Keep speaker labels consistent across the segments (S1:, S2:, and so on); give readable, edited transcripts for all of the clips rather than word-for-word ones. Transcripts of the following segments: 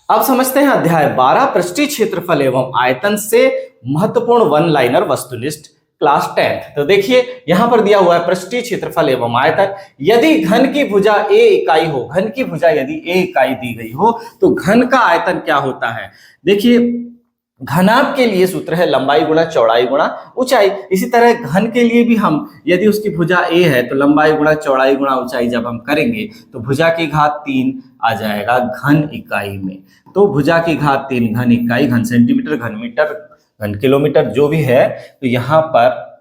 S1: अब समझते हैं अध्याय 12 पृष्ठीय क्षेत्रफल एवं आयतन से महत्वपूर्ण वन लाइनर वस्तुनिष्ठ क्लास 10। तो देखिए यहां पर दिया हुआ है पृष्ठीय क्षेत्रफल एवं आयतन। यदि घन की भुजा a इकाई हो, घन की भुजा यदि a इकाई दी गई हो तो घन का आयतन क्या होता है। देखिए घनाभ के लिए सूत्र है लंबाई गुणा चौड़ाई गुणा ऊंचाई। इसी तरह घन के लिए भी हम यदि उसकी भुजा a है तो लंबाई गुणा चौड़ाई गुणा ऊंचाई जब हम करेंगे तो भुजा की घात 3 आ जाएगा घन इकाई में। तो भुजा की घात 3 घन इकाई, घन सेंटीमीटर, घन मीटर, घन किलोमीटर जो भी है तो यहाँ पर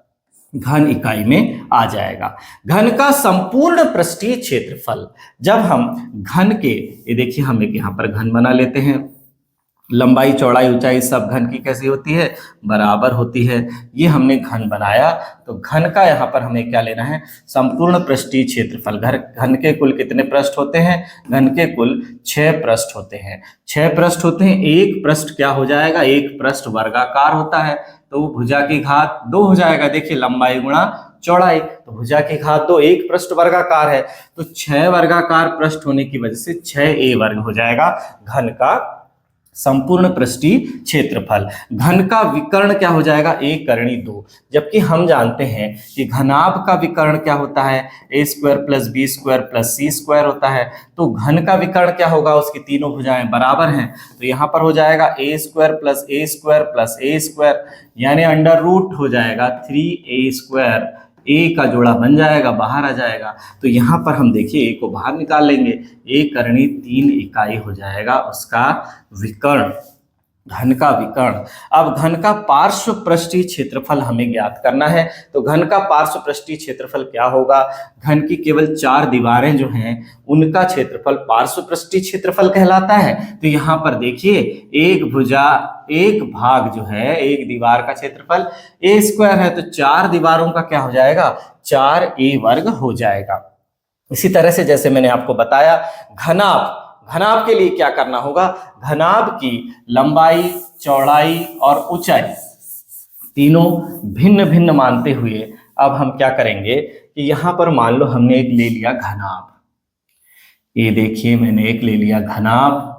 S1: घन इकाई में आ जाएगा। घन का संपूर्ण पृष्ठीय क्षेत्रफल, जब हम घन के, ये देखिए हम एक यहाँ पर घन बना लेते हैं, लंबाई चौड़ाई ऊंचाई सब घन की कैसी होती है, बराबर होती है। ये हमने घन बनाया तो घन का यहाँ पर हमें क्या लेना है, संपूर्ण पृष्ठीय क्षेत्रफल। घन के कुल कितने पृष्ठ होते हैं, घन के कुल 6 पृष्ठ होते हैं। 6 पृष्ठ होते हैं, एक पृष्ठ क्या हो जाएगा, एक पृष्ठ वर्गाकार होता है तो भुजा की घात 2 हो जाएगा। देखिए लंबाई गुणा चौड़ाई, तो भुजा की घात 2, एक पृष्ठ वर्गाकार है तो 6 वर्गाकार पृष्ठ होने की वजह से 6a वर्ग हो जाएगा घन का संपूर्ण पृष्ठीय क्षेत्रफल। घन का विकर्ण क्या हो जाएगा, a करणी 2। जबकि हम जानते हैं कि घनाभ का विकर्ण क्या होता है, a square plus B square plus C square होता है। तो घन का विकर्ण क्या होगा, उसकी तीनों भुजाएं बराबर हैं तो यहाँ पर हो जाएगा a square plus a square plus a square, यानी अंडर रूट हो जाएगा 3a स्क्वायर। a का जोड़ा बन जाएगा, बाहर आ जाएगा। तो यहाँ पर हम देखिए a को बाहर निकाल लेंगे, a करणी 3 इकाई हो जाएगा उसका विकर्ण, घन का विकर्ण। अब घन का पार्श्व पृष्ठीय क्षेत्रफल हमें ज्ञात करना है। तो घन का पार्श्व पृष्ठीय क्षेत्रफल क्या होगा, घन की केवल 4 दीवारें जो हैं उनका क्षेत्रफल पार्श्व पृष्ठीय क्षेत्रफल कहलाता है। तो यहाँ पर देखिए एक भुजा, एक भाग जो है, एक दीवार का क्षेत्रफल a स्क्वायर है तो 4 दीवारों का क्या हो जाएगा, 4a वर्ग हो जाएगा। इसी तरह से जैसे मैंने आपको बताया घनाभ, घनाभ के लिए क्या करना होगा, घनाभ की लंबाई चौड़ाई और ऊंचाई तीनों भिन्न भिन्न मानते हुए अब हम क्या करेंगे कि यहां पर मान लो हमने एक ले लिया घनाभ, ये देखिए मैंने एक ले लिया घनाभ,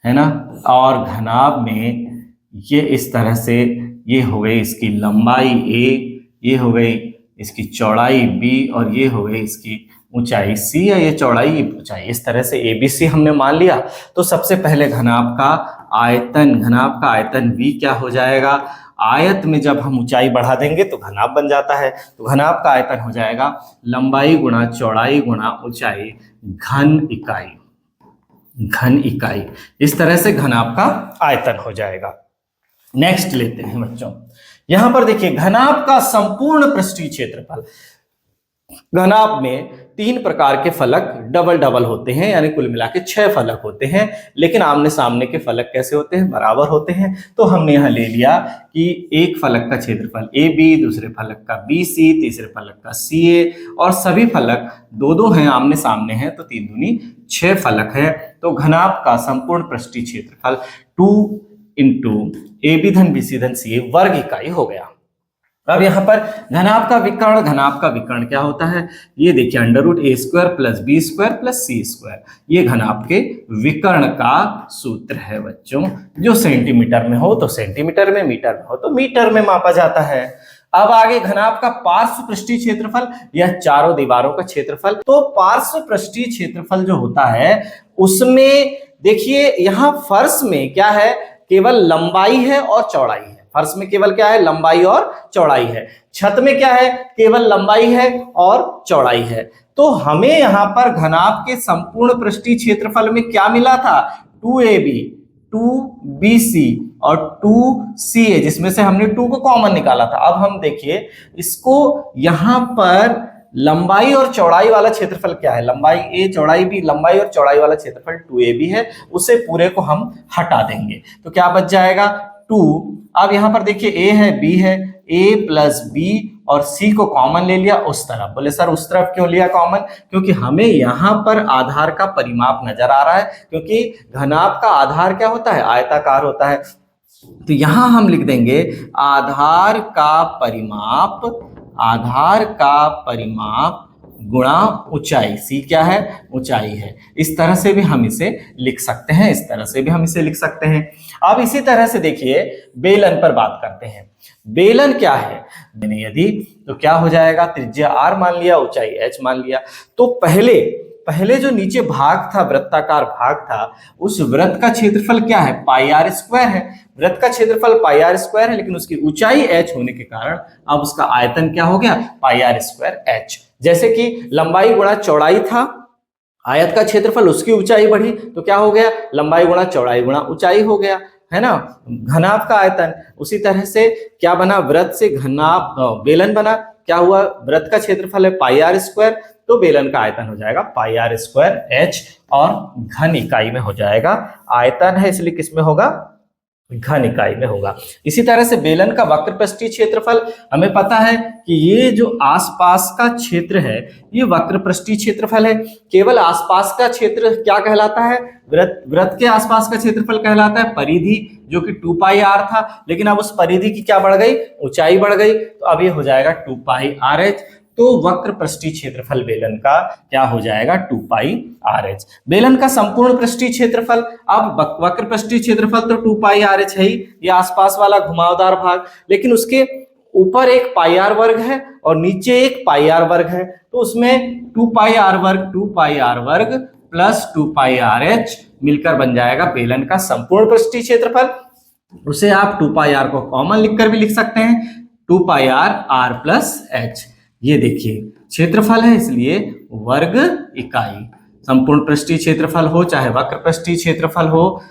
S1: है ना, और घनाभ में ये इस तरह से ये हो गई इसकी लंबाई a, ये हो गई इसकी चौड़ाई b और ये हो गई इसकी ऊंचाई c, या ये चौड़ाई ये ऊंचाई, इस तरह से ABC हमने मान लिया। तो सबसे पहले घनाभ का आयतन, घनाभ का आयतन v क्या हो जाएगा, आयत में जब हम ऊंचाई बढ़ा देंगे तो घनाभ बन जाता है। तो घनाभ का आयतन हो जाएगा लंबाई गुणा चौड़ाई गुणा ऊंचाई घन इकाई, घन इकाई। इस तरह से घनाभ का आयतन हो जाएगा। नेक्स्ट लेते हैं बच्चों, यहां पर देखिए घनाभ का संपूर्ण पृष्ठीय क्षेत्रफल। घनाभ में 3 प्रकार के फलक डबल डबल होते हैं, यानी कुल मिला के 6 फलक होते हैं, लेकिन आमने सामने के फलक कैसे होते हैं, बराबर होते हैं। तो हमने यहाँ ले लिया कि एक फलक का क्षेत्रफल AB, दूसरे फलक का BC, तीसरे फलक का CA, और सभी फलक 2-2 हैं, आमने सामने हैं तो 3 दूनी 6 फलक है। तो घनाभ का संपूर्ण पृष्ठीय क्षेत्रफल 2 इंटू AB धन BC धन CA वर्ग इकाई हो गया। अब यहाँ पर घनाभ का विकर्ण, घनाभ का विकर्ण क्या होता है, ये देखिए under root a square plus b square plus c square, ये घनाभ के विकर्ण का सूत्र है बच्चों। जो सेंटीमीटर में हो तो सेंटीमीटर में, मीटर में हो तो मीटर में मापा जाता है। अब आगे घनाभ का पार्श्व पृष्ठीय क्षेत्रफल, यह चारों दीवारों का क्षेत्रफल। तो पार्श्व पृष्ठीय क्षेत्रफल जो होता है उसमें देखिए यहाँ फर्श में क्या है, केवल लंबाई है और चौड़ाई है। फर्श में केवल क्या है, लंबाई और चौड़ाई है। छत में क्या है, केवल लंबाई है और चौड़ाई है। तो हमें यहाँ पर घनाभ के संपूर्ण पृष्ठीय क्षेत्रफल में क्या मिला था, 2AB, 2BC और 2CA, जिसमें से हमने 2 को कॉमन निकाला था। अब हम देखिए इसको, यहाँ पर लंबाई और चौड़ाई वाला क्षेत्रफल क्या है, लंबाई A चौड़ाई B, लंबाई और चौड़ाई वाला क्षेत्रफल 2AB है, उसे पूरे को हम हटा देंगे तो क्या बच जाएगा 2। अब यहां पर देखिए A है B है, A प्लस B और C को कॉमन ले लिया उस तरफ। बोले सर उस तरफ क्यों लिया कॉमन, क्योंकि हमें यहां पर आधार का परिमाप नजर आ रहा है, क्योंकि घनाभ का आधार क्या होता है, आयताकार होता है। तो यहां हम लिख देंगे आधार का परिमाप, आधार का परिमाप गुणा ऊंचाई, सी क्या है, ऊंचाई है। इस तरह से भी हम इसे लिख सकते हैं, इस तरह से भी हम इसे लिख सकते हैं। अब इसी तरह से देखिए बेलन पर बात करते हैं। बेलन क्या है, मैंने यदि तो क्या हो जाएगा, त्रिज्या r मान लिया, ऊंचाई h मान लिया। तो पहले जो नीचे भाग था, वृत्ताकार भाग था, उस वृत्त का क्षेत्रफल क्या है, पाई आर स्क्वायर है। वृत्त का क्षेत्रफल पाई आर स्क्वायर है, लेकिन उसकी ऊंचाई h होने के कारण अब उसका आयतन क्या हो गया, पाई आर स्क्वायर h। जैसे कि लंबाई गुणा चौड़ाई था, आयत का क्षेत्रफल, उसकी ऊंचाई बढ़ी तो क्या हो गया, लंबाई गुणा चौड़ाई गुणा ऊंचाई हो गया, है ना, घनाभ का आयतन। उसी तरह से क्या बना, वृत्त से घनाभ बेलन बना, क्या हुआ, वृत्त का क्षेत्रफल है पाई आर स्क्वायर, तो बेलन का आयतन हो जाएगा पाई आर स्क्वायर h, और घन इकाई में हो जाएगा, आयतन है इसलिए किसमें होगा, घन इकाई में होगा। इसी तरह से बेलन का वक्र पृष्ठीय क्षेत्रफल, हमें पता है कि ये जो आसपास का क्षेत्र है ये वक्र पृष्ठीय क्षेत्रफल है। केवल आसपास का क्षेत्र क्या कहलाता है, वृत्त के आसपास का क्षेत्रफल कहलाता है परिधि, जो कि 2 पाई r था, लेकिन अब उस परिधि की क्या बढ़ गई, ऊंचाई बढ़ गई, तो अब ये हो जाएगा 2 पाई RH। तो वक्र पृष्ठीय क्षेत्रफल बेलन का क्या हो जाएगा, 2 पाई RH। बेलन का संपूर्ण पृष्ठीय क्षेत्रफल, अब वक्र पृष्ठीय क्षेत्रफल तो 2 पाई RH है ही, ये आसपास वाला घुमावदार भाग, लेकिन उसके ऊपर एक पाई आर वर्ग है और नीचे एक पाई आर वर्ग है, तो उसमें 2 पाई आर वर्ग प्लस 2 पाई RH मिलकर बन जाएगा बेलन का संपूर्ण पृष्ठीय क्षेत्रफल। उसे आप 2 पाई r को कॉमन लिखकर भी लिख सकते हैं, 2 पाई r प्लस h। ये देखिए क्षेत्रफल है इसलिए वर्ग इकाई, संपूर्ण पृष्ठीय क्षेत्रफल हो चाहे वक्र पृष्ठीय क्षेत्रफल हो,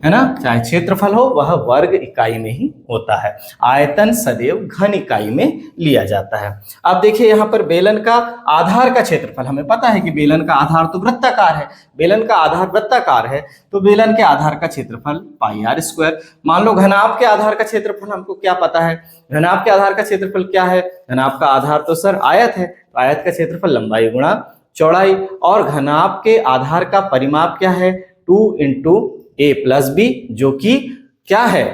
S1: है ना, चाहे क्षेत्रफल हो, वह वर्ग इकाई में ही होता है। आयतन सदैव घन इकाई में लिया जाता है। अब देखिए यहाँ पर बेलन का आधार का क्षेत्रफल, हमें पता है कि बेलन का आधार तो वृत्ताकार है, बेलन का आधार वृत्ताकार है, तो बेलन के आधार का क्षेत्रफल पाई आर स्क्वायर। मान लो घनाभ के आधार का क्षेत्रफल हमको क्या पता है, घनाभ के आधार का क्षेत्रफल क्या है, घनाभ का आधार तो सर आयत है, तो आयत का क्षेत्रफल लंबाई गुणा चौड़ाई, और घनाभ के आधार का परिमाप क्या है, 2 इंटू a प्लस बी, जो कि क्या है,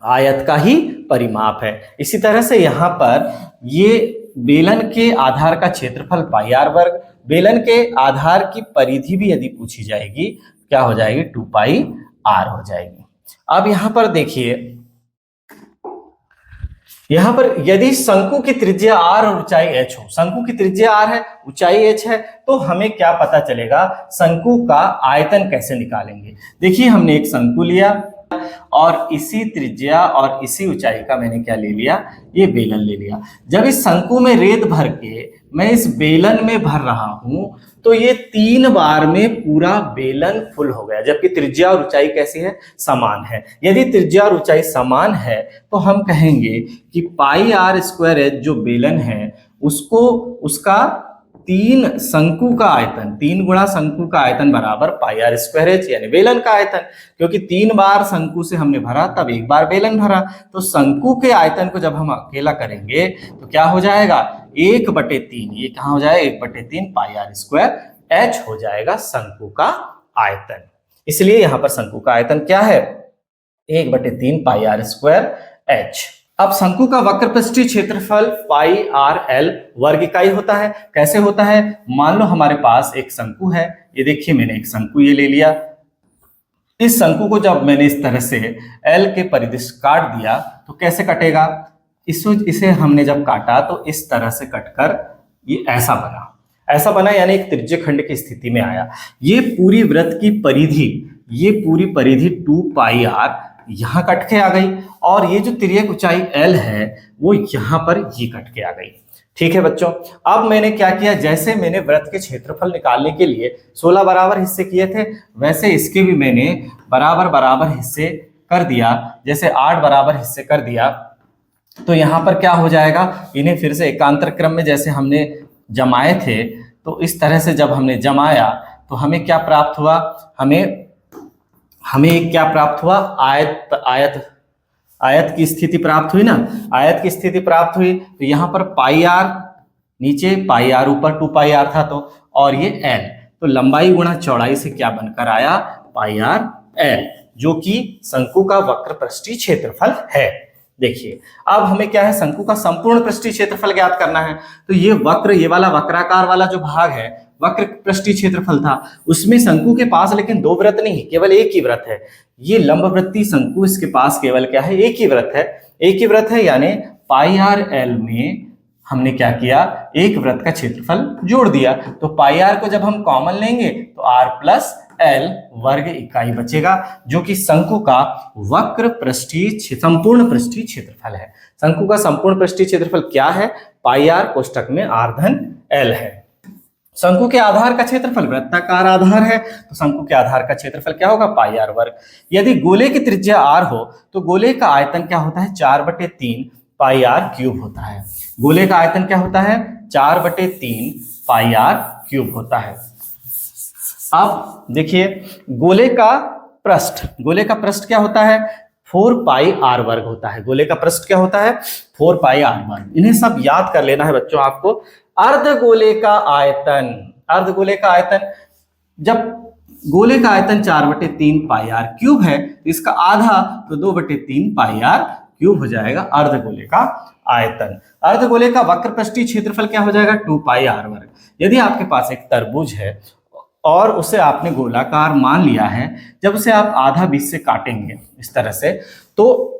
S1: आयत का ही परिमाप है। इसी तरह से यहाँ पर ये बेलन के आधार का क्षेत्रफल पाई आर वर्ग, बेलन के आधार की परिधि भी यदि पूछी जाएगी क्या हो जाएगी, 2 पाई r हो जाएगी। अब यहाँ पर देखिए, यहाँ पर यदि शंकु की त्रिज्या r और ऊंचाई h हो, शंकु की त्रिज्या r है, ऊंचाई h है, तो हमें क्या पता चलेगा, शंकु का आयतन कैसे निकालेंगे। देखिए हमने एक शंकु लिया और इसी त्रिज्या और इसी ऊंचाई का मैंने क्या ले लिया, ये बेलन ले लिया। जब इस शंकु में रेत भर के मैं इस बेलन में भर रहा हूं तो ये 3 बार में पूरा बेलन फुल हो गया, जबकि त्रिज्या और ऊंचाई कैसी है, समान है। यदि त्रिज्या और ऊंचाई समान है तो हम कहेंगे कि पाई आर स्क्वायर एच जो बेलन है उसको, उसका 3 शंकु का आयतन, 3 गुणा शंकु का आयतन बराबर पाई आर स्क्वायर एच, यानी बेलन का आयतन, क्योंकि 3 बार शंकु से हमने भरा तब 1 बार बेलन भरा, तो शंकु के आयतन को जब हम अकेला करेंगे तो क्या हो जाएगा, 1/3, ये कहाँ हो जाएगा, 1/3 पाई आर स्क्वायर एच हो जाएगा शंकु का आयतन। इसलिए यहां पर शंकु का आयतन क्या है, 1/3 पाई आर स्क्वायर एच। अब शंकु का वक्र पृष्ठीय क्षेत्रफल पाई आर एल वर्ग इकाई होता है। कैसे होता है, मान लो हमारे पास एक शंकु है, ये देखिए मैंने एक शंकु ये ले लिया, इस शंकु को जब मैंने इस तरह से एल के परिदिश काट दिया तो कैसे कटेगा, इसे हमने जब काटा तो इस तरह से कटकर ये ऐसा बना, यानी एक त्रिज्य खंड की स्थिति में आया। ये पूरी वृत्त की परिधि, ये पूरी परिधि 2 पाई आर यहां कट के आ गई, और ये जो तिर्यक ऊंचाई L है वो यहां पर ये कट के आ गई। ठीक है बच्चों, अब मैंने क्या किया, जैसे मैंने वृत्त के क्षेत्रफल निकालने के लिए 16 बराबर हिस्से किए थे, वैसे इसके भी मैंने बराबर हिस्से कर दिया, जैसे 8 बराबर हिस्से कर दिया, तो यहां पर क्या हो जाएगा, इन्हें फिर से एकांतर क्रम में जैसे हमने जमाए थे, तो इस तरह से जब हमने जमाया तो हमें क्या प्राप्त हुआ, हमें क्या प्राप्त हुआ, आयत की स्थिति प्राप्त हुई ना, आयत की स्थिति प्राप्त हुई। तो यहाँ पर पाई आर नीचे, पाई आर ऊपर, 2 पाई आर था तो, और ये एल, तो लंबाई गुणा चौड़ाई से क्या बनकर आया, पाई आर एल, जो कि शंकु का वक्र पृष्ठीय क्षेत्रफल है। देखिए अब हमें क्या है, शंकु का संपूर्ण पृष्ठीय क्षेत्रफल ज्ञात करना है। तो ये वक्र, ये वाला वक्राकार वाला जो भाग है, वक्र पृष्ठीय क्षेत्रफल था, उसमें शंकु के पास लेकिन दो वृत्त नहीं, केवल एक ही वृत्त है। ये लंबवृत्तीय शंकु, इसके पास केवल क्या है, एक ही वृत्त है। एक ही वृत्त है यानी पाई आर एल में हमने क्या किया, एक वृत्त का क्षेत्रफल जोड़ दिया। तो पाई आर को जब हम कॉमन लेंगे तो आर प्लस एल वर्ग इकाई बचेगा, जो कि शंकु का वक्र पृष्ठीय संपूर्ण पृष्ठीय क्षेत्रफल है। शंकु का संपूर्ण पृष्ठीय क्षेत्रफल क्या है, पाई आर कोष्टक में आर धन एल है। शंकु के आधार का क्षेत्रफल वृत्ताकार आधार है, तो शंकु के आधार का क्षेत्रफल क्या होगा, पाई आर वर्ग। यदि गोले की त्रिज्या आर हो तो गोले का आयतन क्या होता है, 4/3 पाई आर क्यूब होता है। गोले का आयतन क्या होता है, 4/3 पाई आर क्यूब होता है। अब देखिए गोले का पृष्ठ क्या होता है, 4 पाई आर वर्ग होता है। गोले का पृष्ठ क्या होता है, 4 पाई आर वर्ग। इन्हें सब याद कर लेना है बच्चों आपको। अर्धगोले का आयतन, जब गोले का आयतन 4/3 पाई आर क्यूब है तो इसका आधा तो 2/3 पाई आर क्यूब हो जाएगा अर्धगोले का आयतन। अर्धगोले का वक्र पृष्ठीय क्षेत्रफल क्या हो जाएगा, 2 पाई आर वर्ग। यदि आपके पास एक तरबूज है और उसे आपने गोलाकार मान लिया है, जब उसे आप आधा बीच से काटेंगे इस तरह से, तो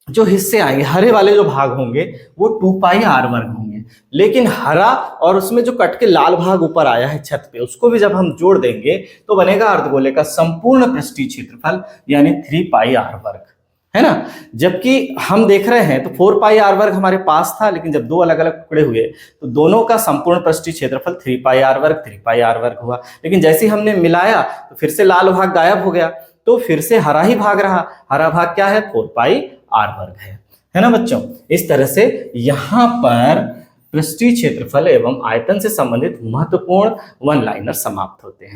S1: जो हिस्से आएंगे, हरे वाले जो भाग होंगे वो 2 पाई आर वर्ग होंगे। लेकिन हरा और उसमें जो कट के लाल भाग ऊपर आया है छत पे, उसको भी जब हम जोड़ देंगे तो बनेगा अर्धगोले का संपूर्ण पृष्ठीय क्षेत्रफल यानी 3 पाई आर वर्ग, है ना। जबकि हम देख रहे हैं तो 4 पाई आर वर्ग हमारे पास था, लेकिन जब दो अलग अलग टुकड़े हुए तो दोनों का संपूर्ण पृष्ठीय क्षेत्रफल 3 पाई आर वर्ग हुआ। लेकिन जैसे ही हमने मिलाया तो फिर से लाल भाग गायब हो गया, तो फिर से हरा ही भाग रहा। हरा भाग क्या है, 4 पाई आर वर्ग है ना बच्चों। इस तरह से यहां पर पृष्ठीय क्षेत्रफल एवं आयतन से संबंधित महत्वपूर्ण वन लाइनर समाप्त होते हैं।